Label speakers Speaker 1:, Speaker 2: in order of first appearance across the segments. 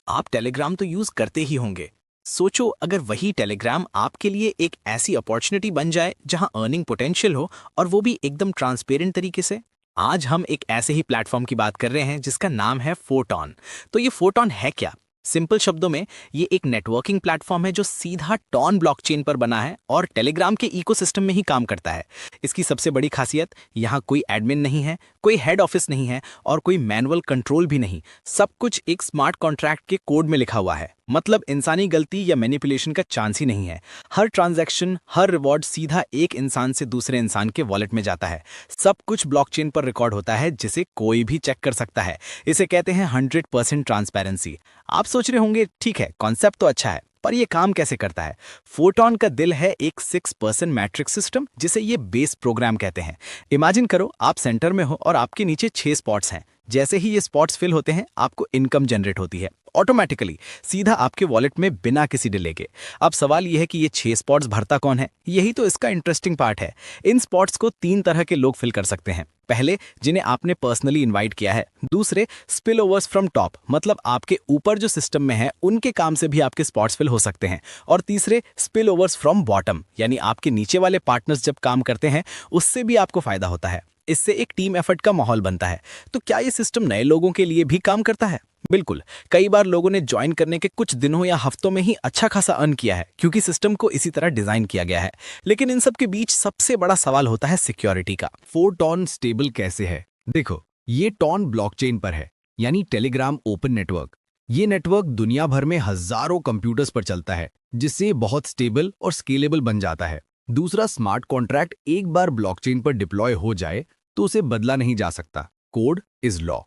Speaker 1: आप टेलीग्राम तो यूज करते ही होंगे। सोचो अगर वही टेलीग्राम आपके लिए एक ऐसी अपॉर्चुनिटी बन जाए जहां अर्निंग पोटेंशियल हो, और वो भी एकदम ट्रांसपेरेंट तरीके से। आज हम एक ऐसे ही प्लेटफॉर्म की बात कर रहे हैं जिसका नाम है फोटॉन। तो ये फोटॉन है क्या? सिंपल शब्दों में, ये एक नेटवर्किंग प्लेटफॉर्म है जो सीधा टॉन ब्लॉकचेन पर बना है और टेलीग्राम के इकोसिस्टम में ही काम करता है। इसकी सबसे बड़ी खासियत, यहाँ कोई एडमिन नहीं है, कोई हेड ऑफिस नहीं है और कोई मैनुअल कंट्रोल भी नहीं। सब कुछ एक स्मार्ट कॉन्ट्रैक्ट के कोड में लिखा हुआ है। मतलब इंसानी गलती या मैनिपुलेशन का चांस ही नहीं है। हर ट्रांजैक्शन, हर रिवॉर्ड सीधा एक इंसान से दूसरे इंसान के वॉलेट में जाता है। सब कुछ ब्लॉकचेन पर रिकॉर्ड होता है जिसे कोई भी चेक कर सकता है। इसे कहते हैं 100% ट्रांसपेरेंसी। आप सोच रहे होंगे, ठीक है, कॉन्सेप्ट तो अच्छा है, पर यह काम कैसे करता है? फोटॉन का दिल है एक 6% मैट्रिक्स सिस्टम, जिसे ये बेस प्रोग्राम कहते हैं। इमेजिन करो आप सेंटर में हो और आपके नीचे 6 स्पॉट्स हैं। जैसे ही ये स्पॉट्स फिल होते हैं, आपको इनकम जनरेट होती है ऑटोमेटिकली, सीधा आपके वॉलेट में बिना किसी डिले के। अब सवाल यह है कि ये 6 स्पॉट्स भरता कौन है? यही तो इसका इंटरेस्टिंग पार्ट है। इन स्पॉट्स को 3 तरह के लोग फिल कर सकते हैं। पहले, जिन्हें आपने पर्सनली इनवाइट किया है। दूसरे, स्पिल ओवर्स फ्रॉम टॉप, मतलब आपके ऊपर जो सिस्टम में है उनके काम से भी आपके स्पॉट्स फिल हो सकते हैं। और तीसरे, स्पिल ओवर्स फ्रॉम बॉटम, यानी आपके नीचे वाले पार्टनर्स जब काम करते हैं उससे भी आपको फायदा होता है। इससे एक टीम एफर्ट का माहौल बनता है। तो क्या ये सिस्टम नए लोगों के लिए भी काम करता है? बिल्कुल। कई बार लोगों ने ज्वाइन करने के कुछ दिनों या हफ्तों में ही अच्छा खासा अर्न किया है, क्योंकि सिस्टम को इसी तरह डिजाइन किया गया है। लेकिन इन सब के बीच सबसे बड़ा सवाल होता है सिक्योरिटी का।
Speaker 2: फोटॉन स्टेबल कैसे है? देखो, ये टॉन ब्लॉकचेन पर है, यानी टेलीग्राम ओपन नेटवर्क। ये नेटवर्क दुनिया भर में हजारों कंप्यूटर्स पर चलता है, जिससे बहुत स्टेबल और स्केलेबल बन जाता है। दूसरा, स्मार्ट कॉन्ट्रैक्ट एक बार ब्लॉकचेन पर डिप्लॉय हो जाए तो उसे बदला नहीं जा सकता। Code is law.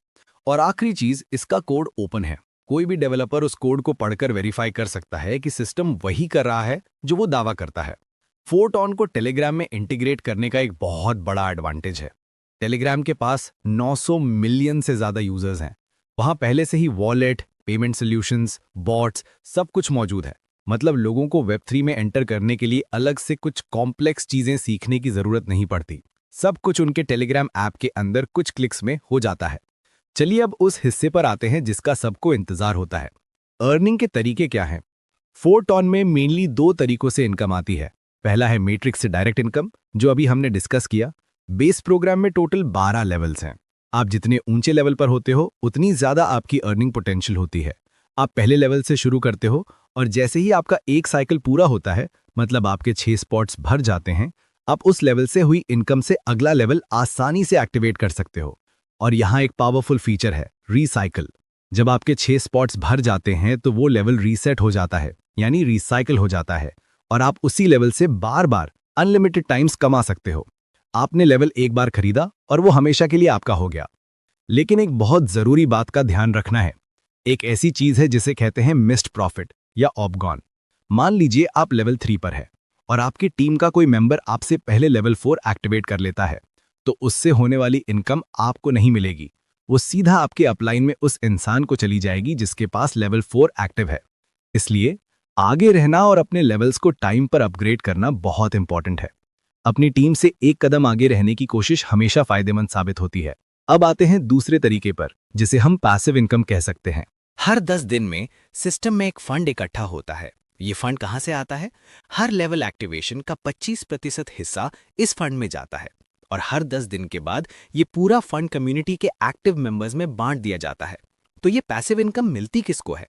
Speaker 2: और आखिरी चीज, इसका कोड ओपन है। कोई भी डेवलपर उस कोड को पढ़कर वेरीफाई कर सकता है कि सिस्टम वही कर रहा है जो वो दावा करता है। फोरटॉन को टेलीग्राम में इंटीग्रेट करने का एक बहुत बड़ा एडवांटेज है। टेलीग्राम के पास 900 मिलियन से ज्यादा यूजर्स हैं। वहां पहले से ही वॉलेट, पेमेंट सॉल्यूशंस, बॉट्स, सब कुछ मौजूद है। मतलब लोगों को वेब3 में एंटर करने के लिए अलग से कुछ कॉम्प्लेक्स चीजें सीखने की जरूरत नहीं पड़ती। सब कुछ उनके टेलीग्राम ऐप के अंदर कुछ क्लिक्स में हो जाता है। चलिए अब उस हिस्से पर आते हैं जिसका सबको इंतजार होता है। अर्निंग के तरीके क्या हैं? फोरटॉन में मेनली 2 तरीकों से इनकम आती है। पहला है मैट्रिक्स से डायरेक्ट इनकम, जो अभी हमने डिस्कस किया। बेस प्रोग्राम में टोटल 12 लेवल्स हैं। आप जितने ऊंचे लेवल पर होते हो उतनी ज्यादा आपकी अर्निंग पोटेंशियल होती है। आप पहले लेवल से शुरू करते हो और जैसे ही आपका एक साइकिल पूरा होता है, मतलब आपके 6 स्पॉट्स भर जाते हैं, आप उस लेवल से हुई इनकम से अगला लेवल आसानी से एक्टिवेट कर सकते हो। और यहाँ एक पावरफुल फीचर है, रिसाइकल। जब आपके 6 स्पॉट्स भर जाते हैं तो वो लेवल रीसेट हो जाता है, यानी रिसाइकल हो जाता है, और आप उसी लेवल से बार बार अनलिमिटेड टाइम्स कमा सकते हो। आपने लेवल एक बार खरीदा और वो हमेशा के लिए आपका हो गया। लेकिन एक बहुत जरूरी बात का ध्यान रखना है। एक ऐसी चीज है जिसे कहते हैं मिस्ड प्रॉफिट या ऑपगॉन। मान लीजिए आप लेवल 3 पर है और आपकी टीम का कोई मेंबर आपसे पहले लेवल 4 एक्टिवेट कर लेता है, तो उससे होने वाली इनकम आपको नहीं मिलेगी। वो सीधा आपके अपलाइन में उस इंसान को चली जाएगी जिसके पास लेवल 4 एक्टिव है। इसलिए आगे रहना और अपने लेवल्स को टाइम पर अपग्रेड करना बहुत इंपॉर्टेंट है। अपनी टीम से एक कदम आगे रहने की कोशिश हमेशा फायदेमंद साबित होती है। अब आते हैं दूसरे तरीके पर, जिसे हम पैसिव इनकम कह सकते हैं।
Speaker 1: हर 10 दिन में सिस्टम में एक फंड इकट्ठा होता है। ये फंड कहाँ से आता है? हर लेवल एक्टिवेशन का 25% हिस्सा इस फंड में जाता है, और हर 10 दिन के बाद ये पूरा फंड कम्युनिटी के एक्टिव मेंबर्स में बांट दिया जाता है। तो ये पैसिव इनकम मिलती किसको है?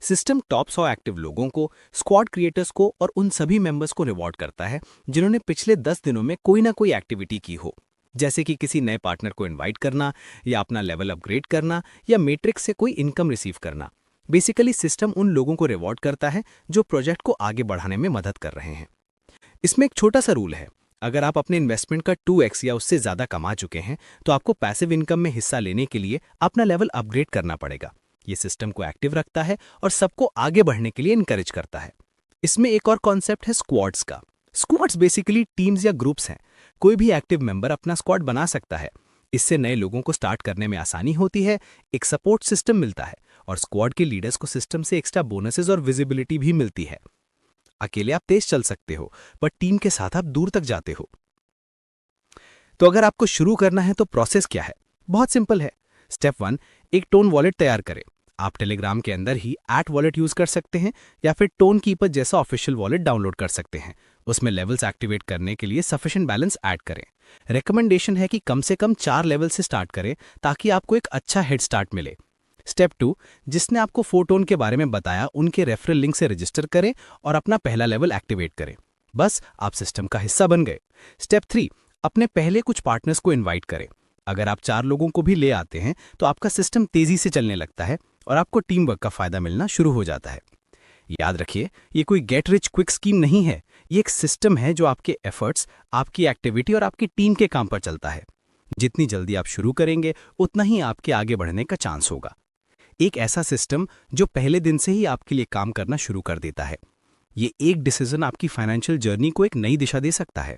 Speaker 1: सिस्टम टॉप 100 एक्टिव लोगों को, स्क्वाड क्रिएटर्स को और उन सभी मेंबर्स को रिवॉर्ड करता है जिन्होंने पिछले 10 दिनों में कोई ना कोई एक्टिविटी की हो, जैसे कि किसी नए पार्टनर को इनवाइट करना, या अपना लेवल अपग्रेड करना, या मैट्रिक्स से कोई इनकम रिसीव करना। बेसिकली सिस्टम उन लोगों को रिवॉर्ड करता है जो प्रोजेक्ट को आगे बढ़ाने में मदद कर रहे हैं। इसमें एक छोटा सा रूल है। अगर आप अपने इन्वेस्टमेंट का 2x या उससे ज्यादा कमा चुके हैं, तो आपको पैसिव इनकम में हिस्सा लेने के लिए अपना लेवल अपग्रेड करना पड़ेगा। ये सिस्टम को एक्टिव रखता है और सबको आगे बढ़ने के लिए इनकरेज करता है। इसमें एक और कॉन्सेप्ट है स्क्वाड्स का। स्क्वाड्स बेसिकली टीम्स या ग्रुप्स हैं। कोई भी एक्टिव मेंबर अपना स्क्वाड बना सकता है। इससे नए लोगों को स्टार्ट करने में आसानी होती है, एक सपोर्ट सिस्टम मिलता है, और स्क्वाड के लीडर्स को सिस्टम से एक्स्ट्रा बोनसेस और विजिबिलिटी भी मिलती है। अकेले आप तेज चल सकते हो, पर टीम के साथ आप दूर तक जाते हो। तो अगर आपको शुरू करना है तो प्रोसेस क्या है? बहुत सिंपल है। स्टेप 1, एक टोन वॉलेट तैयार करें।
Speaker 2: आप टेलीग्राम के अंदर ही @वॉलेट यूज कर सकते हैं या फिर टोन कीपर जैसा ऑफिशियल वॉलेट डाउनलोड कर सकते हैं। उसमें लेवल्स एक्टिवेट करने के लिए सफिशिएंट बैलेंस ऐड करें। रिकमेंडेशन है कि कम से कम 4 लेवल से स्टार्ट करें ताकि आपको एक अच्छा हेड स्टार्ट मिले। स्टेप 2, जिसने आपको फोटोन के बारे में बताया उनके रेफरल लिंक से रजिस्टर करें और अपना पहला लेवल एक्टिवेट करें। बस आप सिस्टम का हिस्सा बन गए। स्टेप 3, अपने पहले कुछ पार्टनर्स को इनवाइट करें। अगर आप 4 लोगों को भी ले आते हैं तो आपका सिस्टम तेजी से चलने लगता है और आपको टीम वर्क का फायदा मिलना शुरू हो जाता है। याद रखिए, ये कोई गेट रिच क्विक स्कीम नहीं है। ये एक सिस्टम है जो आपके एफर्ट्स, आपकी एक्टिविटी और आपकी टीम के काम पर चलता है। जितनी जल्दी आप शुरू करेंगे उतना ही आपके आगे बढ़ने का चांस होगा। एक ऐसा सिस्टम जो पहले दिन से ही आपके लिए काम करना शुरू कर देता है। ये एक डिसीजन आपकी फाइनेंशियल जर्नी को एक नई दिशा दे सकता है।